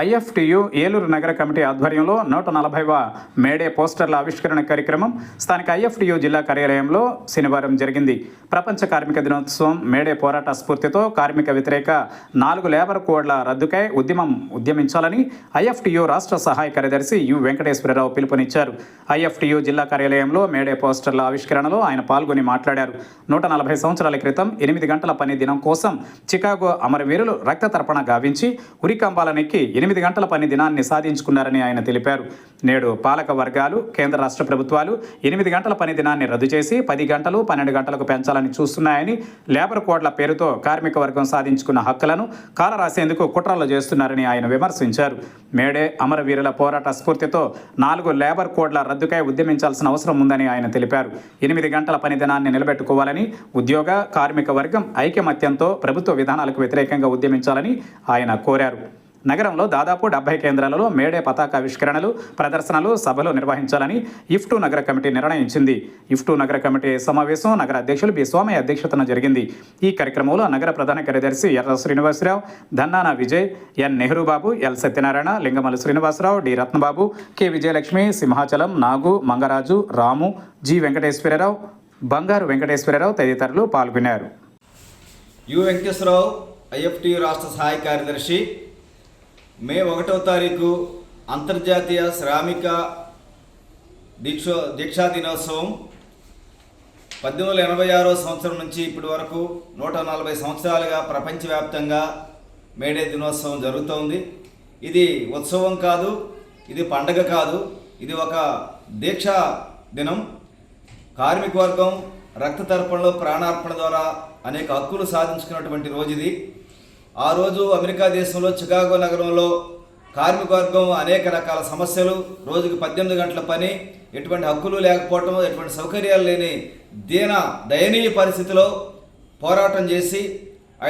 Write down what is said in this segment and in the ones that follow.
IFTU Eluru నగర committee ఆధ్వర్యంలో 140వ May Day పోస్టర్ల ఆవిష్కరణ కార్యక్రమం స్థానిక ఐఎఫ్టియు జిల్లా కార్యాలయంలో శనివారం జరిగింది. ప్రపంచ కార్మిక దినోత్సవం మేడే పోరాట స్ఫూర్తితో కార్మిక వ్యతిరేక 4 లేబర్ కోడ్ల రద్దుకై ఉద్యమించాలని ఐఎఫ్టియు రాష్ట్ర సహాయ కార్యదర్శి యు వెంకటేశ్వరరావు పిలుపునిచ్చారు. ఐఎఫ్టియు జిల్లా కార్యాలయంలో మేడే పోస్టర్ల ఆవిష్కరణలో ఆయన పాల్గొని మాట్లాడారు. 140 సంవత్సరాల క్రితం 8 గంటల పని దినం కోసం చికాగో అమరవీరులు రక్త తర్పణ గావించి ఉరికంబాలనెక్కి 8 గంటల పని దినాన్ని సాధించుకున్నారని ఆయన తెలిపారు. నేడు పాలక వర్గాలు కేంద్ర రాష్ట్ర ప్రభుత్వాలు 8 గంటల పని దినాన్ని రద్దు చేసి 10 గంటలు 12 గంటలకు పెంచాలని చూస్తున్నాయని, లేబర్ కోడ్ల పేరుతో కార్మిక వర్గం సాధించుకున్న హక్కులను కాలరాసేందుకు కుట్రలు చేస్తున్నారని ఆయన విమర్శించారు. మేడే అమరవీరుల పోరాట స్ఫూర్తితో 4 లేబర్ కోడ్ల రద్దుకై ఉద్యమించాల్సిన అవసరం ఉందని ఆయన తెలిపారు. 8 గంటల పని దినాన్ని నిలబెట్టుకోవాలని, ఉద్యోగ కార్మిక వర్గం ఐకమత్యంతో ప్రభుత్వ విధానాలకు వ్యతిరేకంగా ఉద్యమించాలని ఆయన కోరారు. నగరంలో దాదాపు 70 కేంద్రాలలో మేడే పతాకావిష్కరణలు, ప్రదర్శనలు, సభలు నిర్వహించాలని ఇఫ్టు నగర కమిటీ నిర్ణయించింది. ఇఫ్టు నగర కమిటీ సమావేశం నగర అధ్యక్షులు బి స్వామి అధ్యక్షతన జరిగింది. ఈ కార్యక్రమంలో నగర ప్రధాన కార్యదర్శి Erra Srinivasarao, Dannana Vijay, N Nehru Babu, L Satyanarayana, Lingamalli Srinivasarao, D Ratnababu, K Vijayalakshmi, Simhachalam, Nagu, Mangaraju, Ramu, G Venkateswararao, Bangaru Venkateswararao తదితరులు పాల్గొన్నారు. యు వెంకటేశ్వరరావు, ఐఎఫ్టియు రాష్ట్ర సహాయ కార్యదర్శి. మే 1వ తారీఖు అంతర్జాతీయ శ్రామిక దీక్షా దినోత్సవం. 1886 సంవత్సరం నుంచి ఇప్పటి వరకు 140 సంవత్సరాలుగా ప్రపంచవ్యాప్తంగా మేడే దినోత్సవం జరుగుతోంది. ఇది ఉత్సవం కాదు, ఇది పండగ కాదు, ఇది ఒక దీక్షా దినం. కార్మిక వర్గం రక్త తర్పణలో ప్రాణార్పణ ద్వారా అనేక హక్కులు సాధించుకున్నటువంటి రోజు ఇది. ఆ రోజు అమెరికా దేశంలో చికాగో నగరంలో కార్మిక వర్గం అనేక రకాల సమస్యలు, రోజుకి 18 గంటల పని, ఎటువంటి హక్కులు లేకపోవటం, ఎటువంటి సౌకర్యాలు లేని దయనీయ పరిస్థితిలో పోరాటం చేసి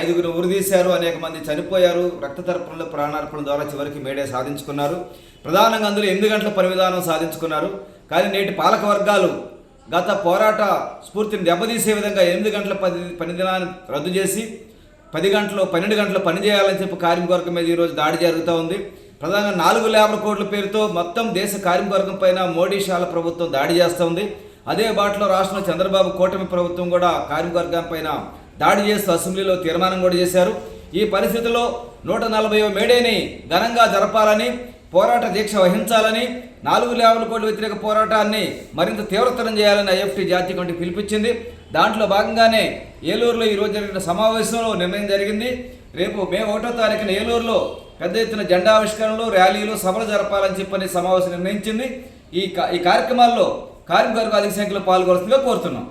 5గురు ఉరిదీశారు, అనేక మంది చనిపోయారు. రక్త తర్పణలో ప్రాణార్పణ ద్వారా చివరికి మేడే సాధించుకున్నారు. ప్రధానంగా అందులో 8 గంటల పని విధానం సాధించుకున్నారు. కానీ నేటి పాలక వర్గాలు గత పోరాట స్ఫూర్తిని దెబ్బతీసే విధంగా 8 గంటల పని దినాన్ని రద్దు చేసి 10 గంటలు 12 గంటలు పనిచేయాలని చెప్పి కార్మిక వర్గం మీద ఈరోజు దాడి జరుగుతూ ఉంది. ప్రధానంగా 4 లేబర్ కోడ్ల పేరుతో మొత్తం దేశ కార్మిక వర్గం పైన మోడీ షాల ప్రభుత్వం దాడి చేస్తూ ఉంది. అదే బాటలో రాష్ట్రంలో చంద్రబాబు కూటమి ప్రభుత్వం కూడా కార్మిక వర్గం పైన దాడి చేస్తూ అసెంబ్లీలో తీర్మానం కూడా చేశారు. ఈ పరిస్థితుల్లో 140వ మేడేని ఘనంగా జరపాలని, పోరాట దీక్ష వహించాలని, 4 లేబర్ కోడ్ల వ్యతిరేక పోరాటాన్ని మరింత తీవ్రతరం చేయాలని ఐఎఫ్టి జాతీయ కమిటీ పిలిపించింది. దాంట్లో భాగంగానే ఏలూరులో ఈరోజు జరిగిన సమావేశంలో నిర్ణయం జరిగింది. రేపు మే 1వ తారీఖున ఏలూరులో పెద్ద ఎత్తున జెండా ఆవిష్కరణలు, ర్యాలీలు, సభలు జరపాలని చెప్పని సమావేశం నిర్ణయించింది. ఈ కార్యక్రమాల్లో కార్మిక వర్గం అధిక సంఖ్యలో పాల్గొనాల్సిందిగా కోరుతున్నాం.